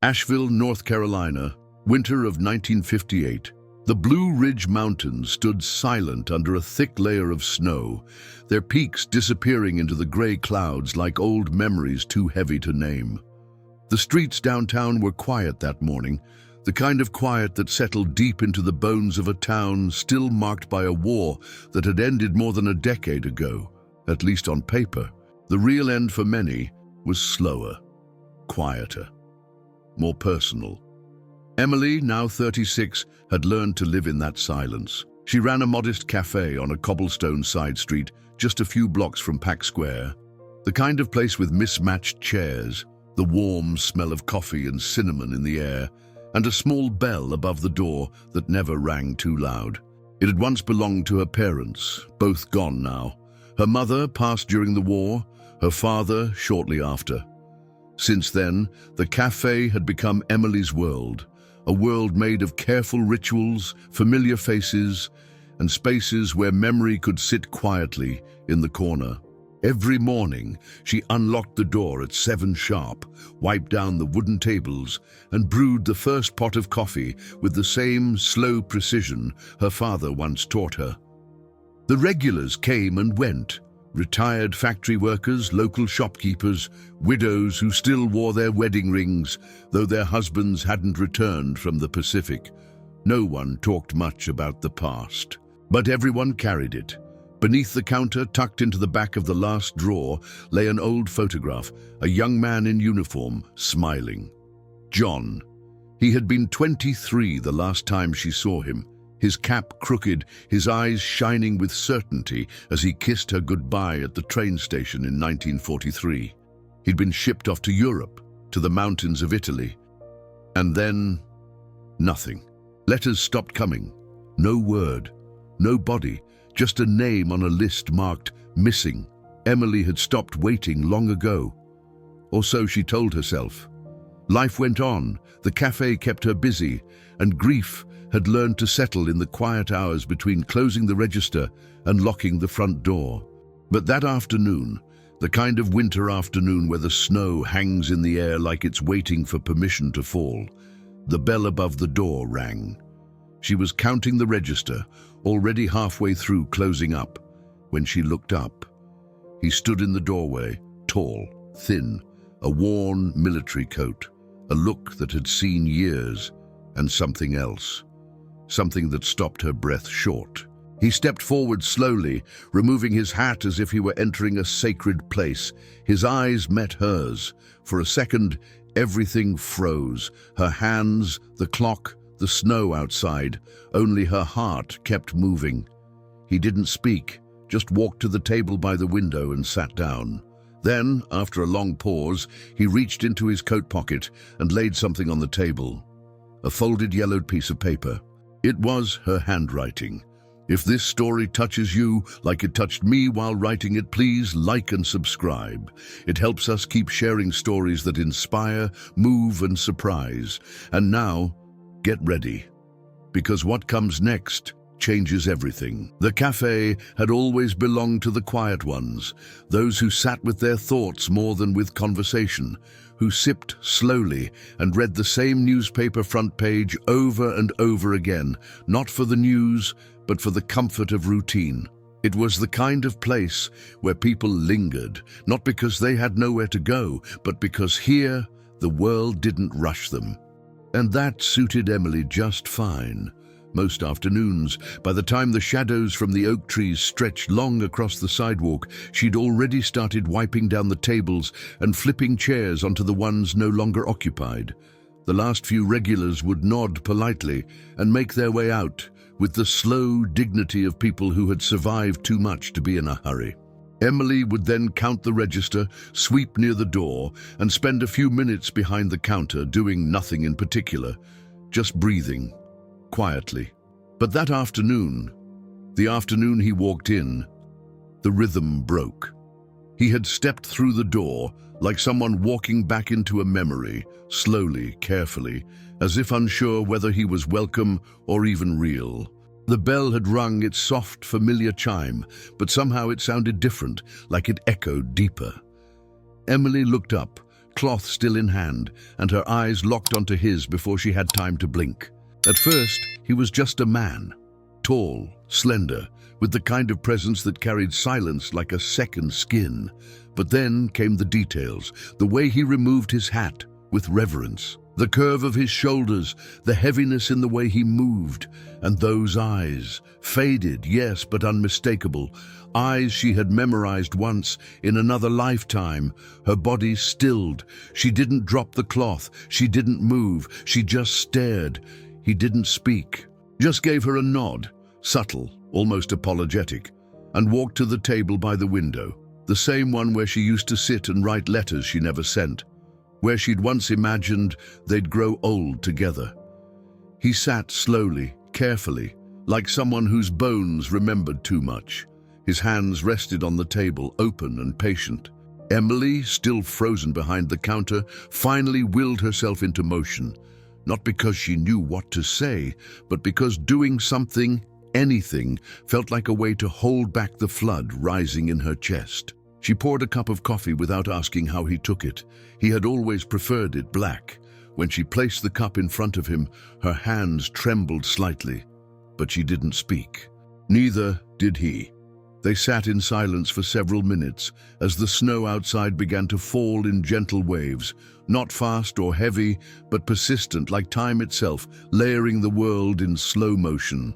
Asheville, North Carolina, winter of 1958. The Blue Ridge Mountains stood silent under a thick layer of snow, their peaks disappearing into the gray clouds like old memories too heavy to name. The streets downtown were quiet that morning, the kind of quiet that settled deep into the bones of a town still marked by a war that had ended more than a decade ago, at least on paper. The real end for many was slower, quieter, more personal. Emily, now 36, had learned to live in that silence. She ran a modest cafe on a cobblestone side street just a few blocks from Pack Square, the kind of place with mismatched chairs, the warm smell of coffee and cinnamon in the air, and a small bell above the door that never rang too loud. It had once belonged to her parents, both gone now. Her mother passed during the war, her father shortly after. Since then, the cafe had become Emily's world, a world made of careful rituals, familiar faces, and spaces where memory could sit quietly in the corner. Every morning, she unlocked the door at 7 sharp, wiped down the wooden tables, and brewed the first pot of coffee with the same slow precision her father once taught her. The regulars came and went, retired factory workers, local shopkeepers, widows who still wore their wedding rings, though their husbands hadn't returned from the Pacific. No one talked much about the past, but everyone carried it. Beneath the counter, tucked into the back of the last drawer, lay an old photograph, a young man in uniform, smiling. John. He had been 23 the last time she saw him, his cap crooked, his eyes shining with certainty as he kissed her goodbye at the train station in 1943. He'd been shipped off to Europe, to the mountains of Italy. And then, nothing. Letters stopped coming. No word, no body, just a name on a list marked missing. Emily had stopped waiting long ago. Or so she told herself. Life went on, the cafe kept her busy, and grief had learned to settle in the quiet hours between closing the register and locking the front door. But that afternoon, the kind of winter afternoon where the snow hangs in the air like it's waiting for permission to fall, the bell above the door rang. She was counting the register, already halfway through closing up, when she looked up. He stood in the doorway, tall, thin, a worn military coat, a look that had seen years, and something else. Something that stopped her breath short. He stepped forward slowly, removing his hat as if he were entering a sacred place. His eyes met hers. For a second, everything froze. Her hands, the clock, the snow outside. Only her heart kept moving. He didn't speak, just walked to the table by the window and sat down. Then, after a long pause, he reached into his coat pocket and laid something on the table. A folded yellowed piece of paper. It was her handwriting. If this story touches you like it touched me while writing it, please like and subscribe. It helps us keep sharing stories that inspire, move, and surprise. And now, get ready, because what comes next changes everything. The cafe had always belonged to the quiet ones, those who sat with their thoughts more than with conversation, who sipped slowly and read the same newspaper front page over and over again, not for the news, but for the comfort of routine. It was the kind of place where people lingered, not because they had nowhere to go, but because here the world didn't rush them. And that suited Emily just fine. Most afternoons, by the time the shadows from the oak trees stretched long across the sidewalk, she'd already started wiping down the tables and flipping chairs onto the ones no longer occupied. The last few regulars would nod politely and make their way out, with the slow dignity of people who had survived too much to be in a hurry. Emily would then count the register, sweep near the door, and spend a few minutes behind the counter doing nothing in particular, just breathing, quietly. But that afternoon, the afternoon he walked in, the rhythm broke. He had stepped through the door like someone walking back into a memory, slowly, carefully, as if unsure whether he was welcome or even real. The bell had rung its soft, familiar chime, but somehow it sounded different, like it echoed deeper. Emily looked up, cloth still in hand, and her eyes locked onto his before she had time to blink. At first, he was just a man, tall, slender, with the kind of presence that carried silence like a second skin. But then came the details, the way he removed his hat with reverence, the curve of his shoulders, the heaviness in the way he moved, and those eyes, faded, yes, but unmistakable, eyes she had memorized once in another lifetime. Her body stilled. She didn't drop the cloth. She didn't move. She just stared. He didn't speak, just gave her a nod, subtle, almost apologetic, and walked to the table by the window, the same one where she used to sit and write letters she never sent, where she'd once imagined they'd grow old together. He sat slowly, carefully, like someone whose bones remembered too much. His hands rested on the table, open and patient. Emily, still frozen behind the counter, finally willed herself into motion, not because she knew what to say, but because doing something, anything, felt like a way to hold back the flood rising in her chest. She poured a cup of coffee without asking how he took it. He had always preferred it black. When she placed the cup in front of him, her hands trembled slightly, but she didn't speak. Neither did he. They sat in silence for several minutes as the snow outside began to fall in gentle waves, not fast or heavy, but persistent like time itself, layering the world in slow motion.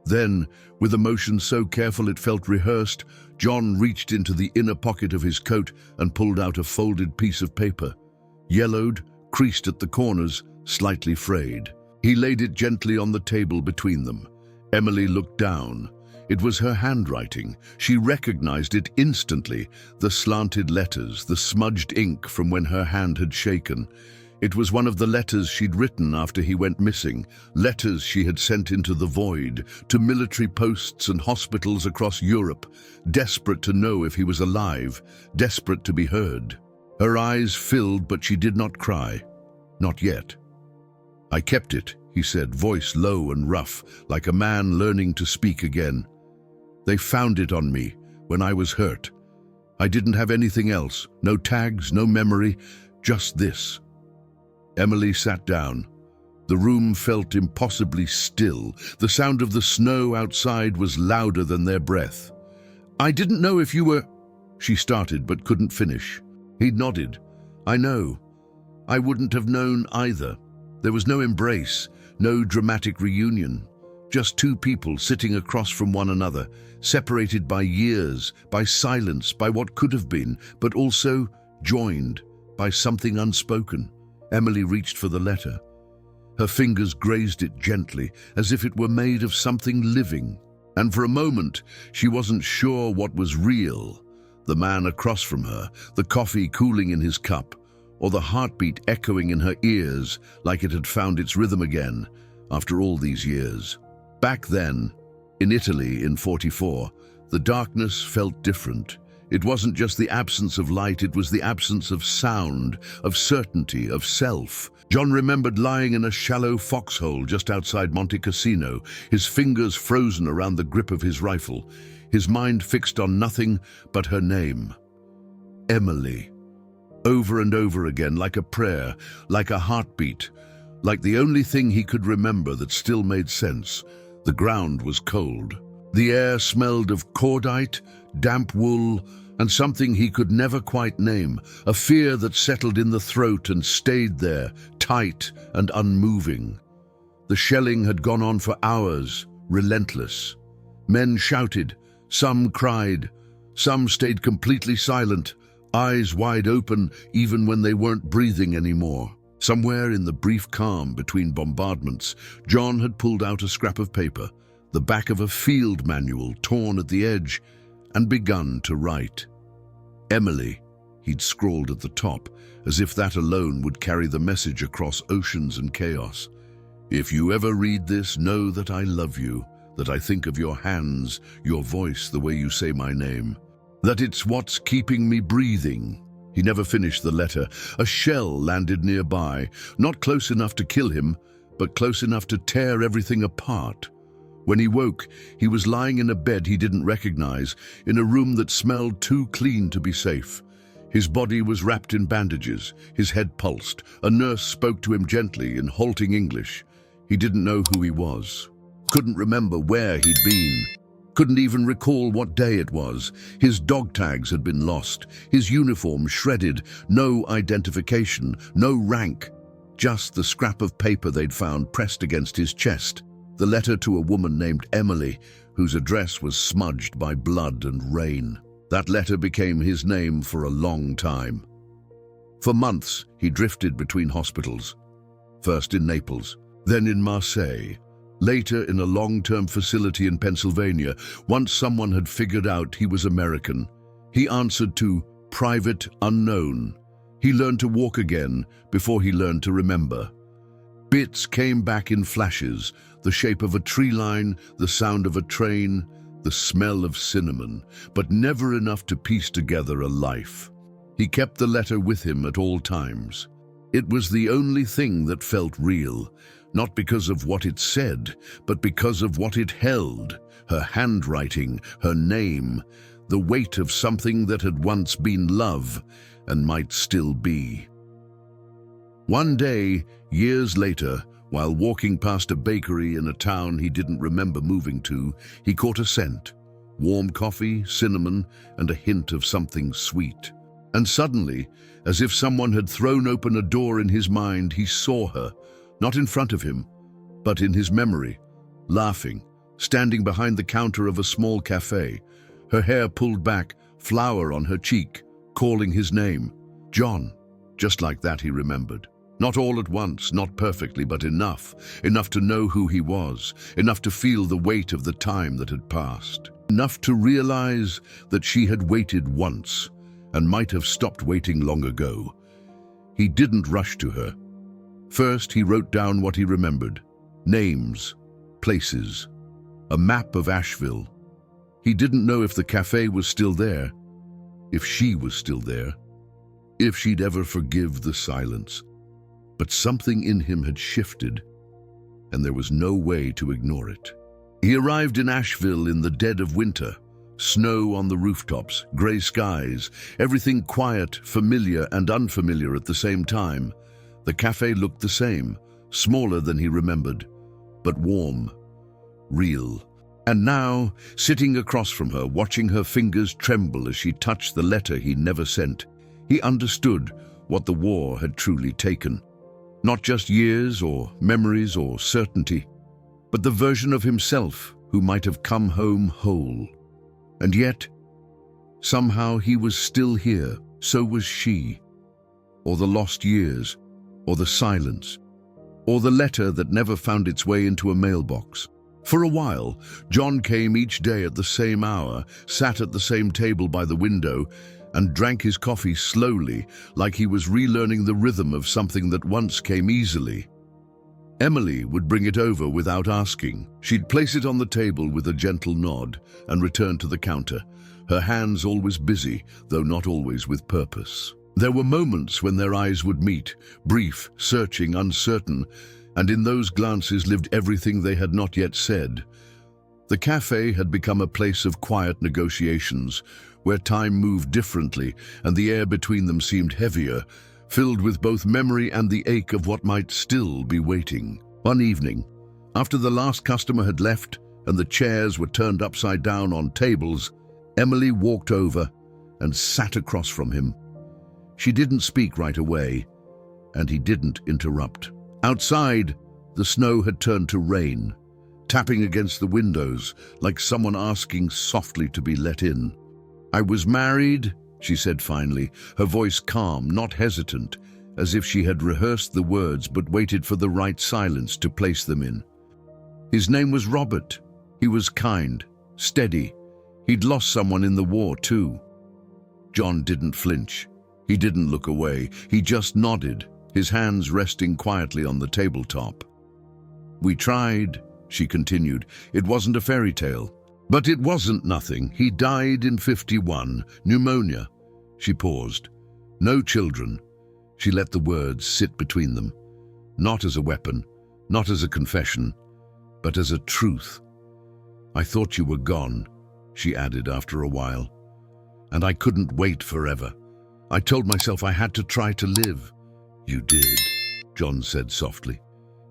Then, with a motion so careful it felt rehearsed, John reached into the inner pocket of his coat and pulled out a folded piece of paper, yellowed, creased at the corners, slightly frayed. He laid it gently on the table between them. Emily looked down. It was her handwriting. She recognized it instantly, the slanted letters, the smudged ink from when her hand had shaken. It was one of the letters she'd written after he went missing, letters she had sent into the void, to military posts and hospitals across Europe, desperate to know if he was alive, desperate to be heard. Her eyes filled, but she did not cry. Not yet. "I kept it," he said, voice low and rough, like a man learning to speak again. "They found it on me when I was hurt. I didn't have anything else, no tags, no memory, just this." Emily sat down. The room felt impossibly still. The sound of the snow outside was louder than their breath. "I didn't know if you were—" she started but couldn't finish. He nodded. "I know. I wouldn't have known either." There was no embrace, no dramatic reunion. Just two people sitting across from one another, separated by years, by silence, by what could have been, but also joined by something unspoken. Emily reached for the letter. Her fingers grazed it gently, as if it were made of something living. And for a moment, she wasn't sure what was real. The man across from her, the coffee cooling in his cup, or the heartbeat echoing in her ears like it had found its rhythm again after all these years. Back then, in Italy in '44, the darkness felt different. It wasn't just the absence of light, it was the absence of sound, of certainty, of self. John remembered lying in a shallow foxhole just outside Monte Cassino, his fingers frozen around the grip of his rifle, his mind fixed on nothing but her name. Emily. Over and over again, like a prayer, like a heartbeat, like the only thing he could remember that still made sense. The ground was cold. The air smelled of cordite, damp wool, and something he could never quite name, a fear that settled in the throat and stayed there, tight and unmoving. The shelling had gone on for hours, relentless. Men shouted, some cried, some stayed completely silent, eyes wide open even when they weren't breathing anymore. Somewhere in the brief calm between bombardments, John had pulled out a scrap of paper, the back of a field manual torn at the edge, and begun to write. Emily, he'd scrawled at the top, as if that alone would carry the message across oceans and chaos. If you ever read this, know that I love you, that I think of your hands, your voice, the way you say my name, that it's what's keeping me breathing. He never finished the letter. A shell landed nearby, not close enough to kill him, but close enough to tear everything apart. When he woke, he was lying in a bed he didn't recognize, in a room that smelled too clean to be safe. His body was wrapped in bandages, his head pulsed. A nurse spoke to him gently in halting English. He didn't know who he was, couldn't remember where he'd been, couldn't even recall what day it was. His dog tags had been lost, his uniform shredded, no identification, no rank, just the scrap of paper they'd found pressed against his chest, the letter to a woman named Emily, whose address was smudged by blood and rain. That letter became his name for a long time. For months, he drifted between hospitals, first in Naples, then in Marseille, later in a long-term facility in Pennsylvania. Once someone had figured out he was American, he answered to Private Unknown. He learned to walk again before he learned to remember. Bits came back in flashes, the shape of a tree line, the sound of a train, the smell of cinnamon, but never enough to piece together a life. He kept the letter with him at all times. It was the only thing that felt real, not because of what it said, but because of what it held, her handwriting, her name, the weight of something that had once been love and might still be. One day, years later, while walking past a bakery in a town he didn't remember moving to, he caught a scent, warm coffee, cinnamon, and a hint of something sweet. And suddenly, as if someone had thrown open a door in his mind, he saw her, not in front of him, but in his memory, laughing, standing behind the counter of a small cafe, her hair pulled back, flour on her cheek, calling his name, John. Just like that, he remembered. Not all at once, not perfectly, but enough to know who he was, enough to feel the weight of the time that had passed, enough to realize that she had waited once and might have stopped waiting long ago. He didn't rush to her. First, he wrote down what he remembered: names, places, a map of Asheville. He didn't know if the cafe was still there, if she was still there, if she'd ever forgive the silence. But something in him had shifted, and there was no way to ignore it. He arrived in Asheville in the dead of winter. Snow on the rooftops, gray skies, everything quiet, familiar and unfamiliar at the same time. The cafe looked the same, smaller than he remembered, but warm, real. And now, sitting across from her, watching her fingers tremble as she touched the letter he never sent, he understood what the war had truly taken. Not just years or memories or certainty, but the version of himself who might have come home whole. And yet, somehow he was still here, so was she. Or the lost years, or the silence, or the letter that never found its way into a mailbox. For a while, John came each day at the same hour, sat at the same table by the window, and drank his coffee slowly, like he was relearning the rhythm of something that once came easily. Emily would bring it over without asking. She'd place it on the table with a gentle nod and return to the counter, her hands always busy, though not always with purpose. There were moments when their eyes would meet, brief, searching, uncertain, and in those glances lived everything they had not yet said. The cafe had become a place of quiet negotiations, where time moved differently and the air between them seemed heavier, filled with both memory and the ache of what might still be waiting. One evening, after the last customer had left and the chairs were turned upside down on tables, Emily walked over and sat across from him. She didn't speak right away, and he didn't interrupt. Outside, the snow had turned to rain, tapping against the windows like someone asking softly to be let in. "I was married," she said finally, her voice calm, not hesitant, as if she had rehearsed the words but waited for the right silence to place them in. "His name was Robert. He was kind, steady. He'd lost someone in the war too." John didn't flinch. He didn't look away. He just nodded, his hands resting quietly on the tabletop. "We tried," she continued. "It wasn't a fairy tale. But it wasn't nothing. He died in 51, pneumonia." She paused. "No children." She let the words sit between them, not as a weapon, not as a confession, but as a truth. "I thought you were gone," she added after a while. "And I couldn't wait forever. I told myself I had to try to live. You did, John said softly.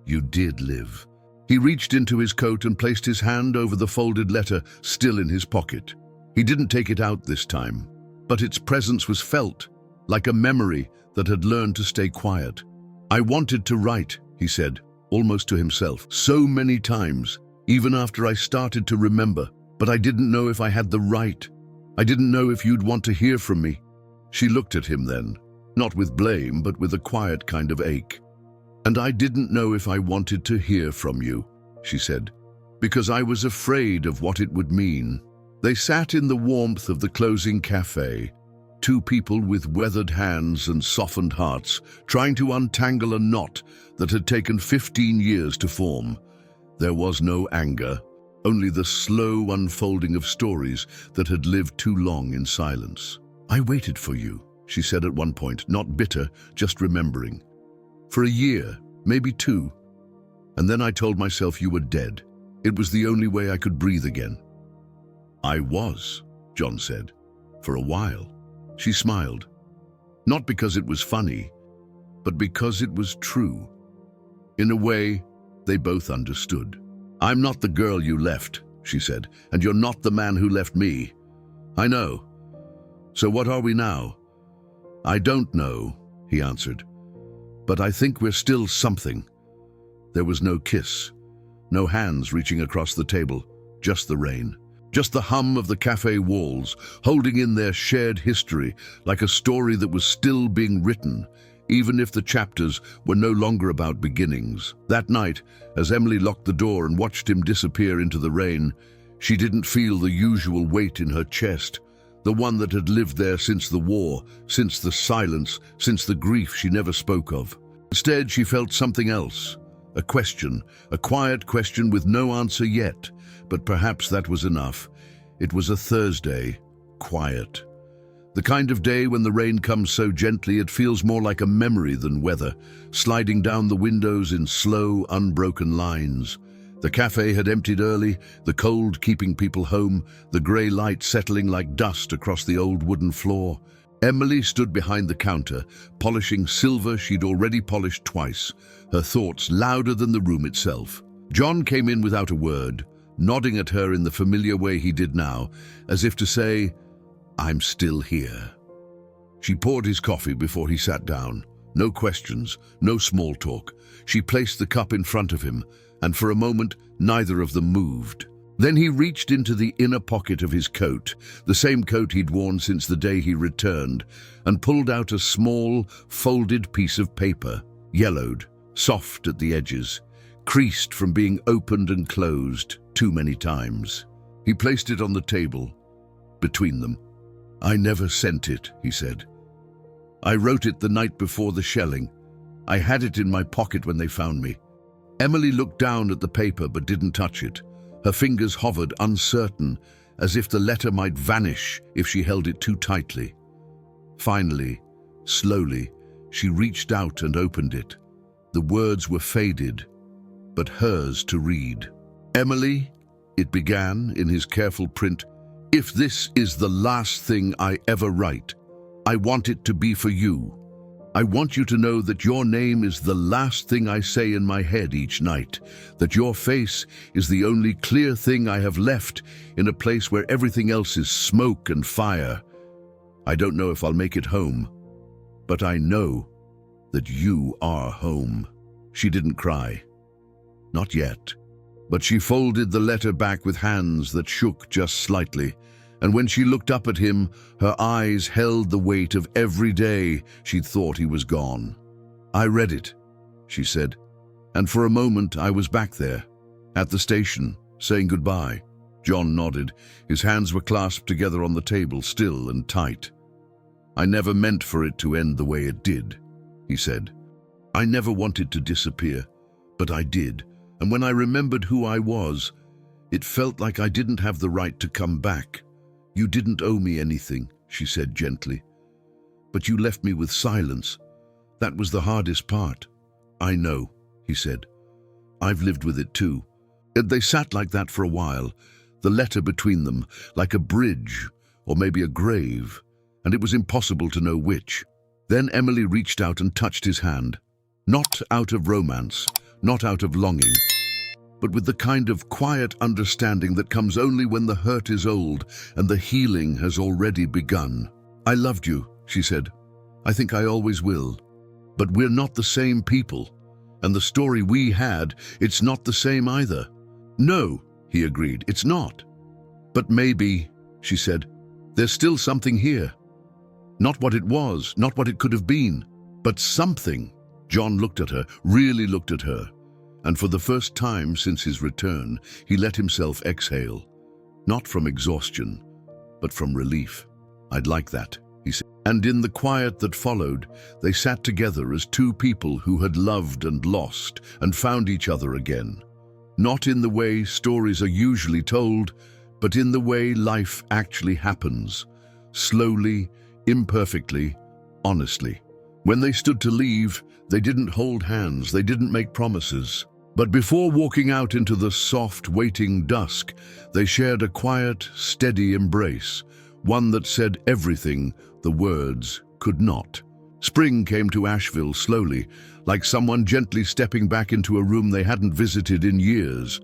You did live. He reached into his coat and placed his hand over the folded letter still in his pocket. He didn't take it out this time, but its presence was felt, like a memory that had learned to stay quiet. I wanted to write, he said, almost to himself, so many times, even after I started to remember, but I didn't know if I had the right. I didn't know if you'd want to hear from me. She looked at him then, not with blame, but with a quiet kind of ache. And I didn't know if I wanted to hear from you, she said, because I was afraid of what it would mean. They sat in the warmth of the closing cafe, two people with weathered hands and softened hearts, trying to untangle a knot that had taken 15 years to form. There was no anger, only the slow unfolding of stories that had lived too long in silence. I waited for you, she said at one point, not bitter, just remembering. For a year, maybe 2. And then I told myself you were dead. It was the only way I could breathe again. I was, John said, for a while. She smiled. Not because it was funny, but because it was true. In a way, they both understood. I'm not the girl you left, she said, and you're not the man who left me. I know. So what are we now? I don't know, he answered. But I think we're still something. There was no kiss, no hands reaching across the table, just the rain. Just the hum of the cafe walls, holding in their shared history like a story that was still being written, even if the chapters were no longer about beginnings. That night, as Emily locked the door and watched him disappear into the rain, she didn't feel the usual weight in her chest, the one that had lived there since the war, since the silence, since the grief she never spoke of. Instead, she felt something else, a question, a quiet question with no answer yet. But perhaps that was enough. It was a Thursday, quiet. The kind of day when the rain comes so gently it feels more like a memory than weather, sliding down the windows in slow, unbroken lines. The cafe had emptied early, the cold keeping people home, the grey light settling like dust across the old wooden floor. Emily stood behind the counter, polishing silver she'd already polished twice, her thoughts louder than the room itself. John came in without a word, nodding at her in the familiar way he did now, as if to say, I'm still here. She poured his coffee before he sat down. No questions, no small talk. She placed the cup in front of him, and for a moment, neither of them moved. Then he reached into the inner pocket of his coat, the same coat he'd worn since the day he returned, and pulled out a small, folded piece of paper, yellowed, soft at the edges, creased from being opened and closed too many times. He placed it on the table, between them. I never sent it, he said. I wrote it the night before the shelling. I had it in my pocket when they found me. Emily looked down at the paper but didn't touch it. Her fingers hovered, uncertain, as if the letter might vanish if she held it too tightly. Finally, slowly, she reached out and opened it. The words were faded, but hers to read. Emily, it began in his careful print, if this is the last thing I ever write, I want it to be for you. I want you to know that your name is the last thing I say in my head each night, that your face is the only clear thing I have left in a place where everything else is smoke and fire. I don't know if I'll make it home, but I know that you are home. She didn't cry. Not yet. But she folded the letter back with hands that shook just slightly, and when she looked up at him, her eyes held the weight of every day she'd thought he was gone. I read it, she said, and for a moment I was back there, at the station, saying goodbye. John nodded. His hands were clasped together on the table, still and tight. I never meant for it to end the way it did, he said. I never wanted to disappear, but I did. And when I remembered who I was, it felt like I didn't have the right to come back. You didn't owe me anything, she said gently. But you left me with silence. That was the hardest part. I know, he said. I've lived with it too. And they sat like that for a while, the letter between them, like a bridge or maybe a grave. and it was impossible to know which. Then Emily reached out and touched his hand, not out of romance, not out of longing, but with the kind of quiet understanding that comes only when the hurt is old and the healing has already begun. "I loved you," she said. "I think I always will. But we're not the same people, and the story we had, it's not the same either." "No," he agreed, "it's not. But maybe," she said, "there's still something here. Not what it was, not what it could have been, but something." John looked at her, really looked at her, and for the first time since his return, he let himself exhale, not from exhaustion, but from relief. "I'd like that," he said. And in the quiet that followed, they sat together as two people who had loved and lost and found each other again. Not in the way stories are usually told, but in the way life actually happens, slowly, imperfectly, honestly. When they stood to leave, they didn't hold hands, they didn't make promises. But before walking out into the soft, waiting dusk, they shared a quiet, steady embrace, one that said everything the words could not. Spring came to Asheville slowly, like someone gently stepping back into a room they hadn't visited in years.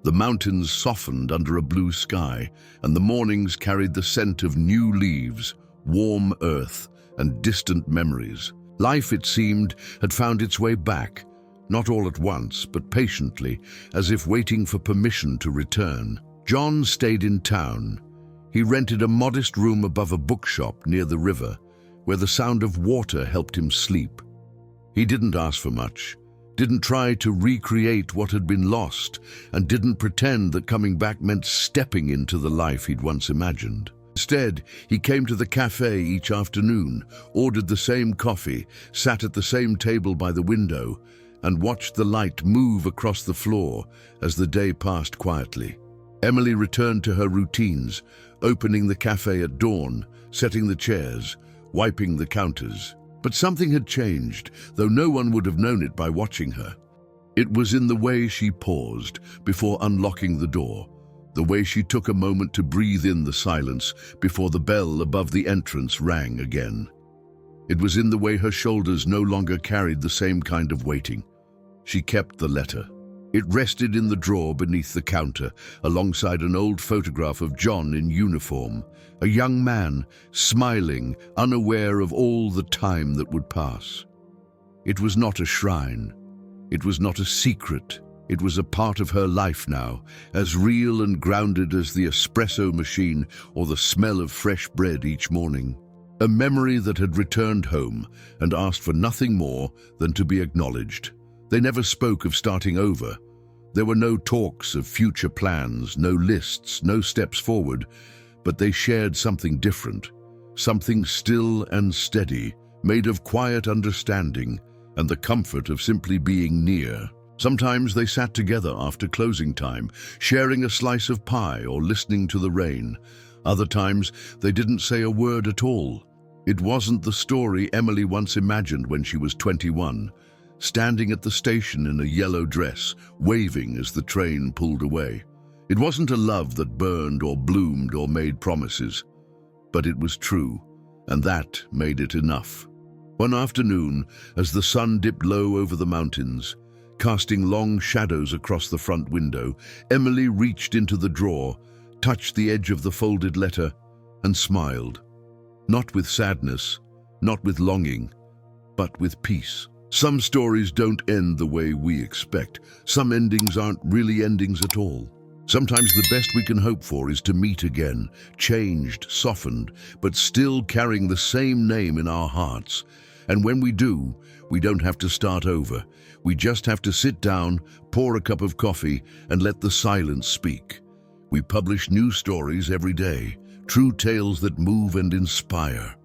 The mountains softened under a blue sky, and the mornings carried the scent of new leaves, warm earth, and distant memories. Life, it seemed, had found its way back, not all at once, but patiently, as if waiting for permission to return. John stayed in town. He rented a modest room above a bookshop near the river, where the sound of water helped him sleep. He didn't ask for much, didn't try to recreate what had been lost, and didn't pretend that coming back meant stepping into the life he'd once imagined. Instead, he came to the cafe each afternoon, ordered the same coffee, sat at the same table by the window, and watched the light move across the floor as the day passed quietly. Emily returned to her routines, opening the cafe at dawn, setting the chairs, wiping the counters. But something had changed, though no one would have known it by watching her. It was in the way she paused before unlocking the door, the way she took a moment to breathe in the silence before the bell above the entrance rang again. It was in the way her shoulders no longer carried the same kind of weighting. She kept the letter. It rested in the drawer beneath the counter, alongside an old photograph of John in uniform, a young man, smiling, unaware of all the time that would pass. It was not a shrine. It was not a secret. It was a part of her life now, as real and grounded as the espresso machine or the smell of fresh bread each morning. A memory that had returned home and asked for nothing more than to be acknowledged. They never spoke of starting over. There were no talks of future plans, no lists, no steps forward, but they shared something different, something still and steady, made of quiet understanding and the comfort of simply being near. Sometimes they sat together after closing time, sharing a slice of pie or listening to the rain. Other times, they didn't say a word at all. It wasn't the story Emily once imagined when she was 21, standing at the station in a yellow dress, waving as the train pulled away. It wasn't a love that burned or bloomed or made promises, but it was true, and that made it enough. One afternoon, as the sun dipped low over the mountains, casting long shadows across the front window, Emily reached into the drawer, touched the edge of the folded letter, and smiled. Not with sadness, not with longing, but with peace. Some stories don't end the way we expect. Some endings aren't really endings at all. Sometimes the best we can hope for is to meet again, changed, softened, but still carrying the same name in our hearts. And when we do, we don't have to start over. We just have to sit down, pour a cup of coffee, and let the silence speak. We publish new stories every day, true tales that move and inspire.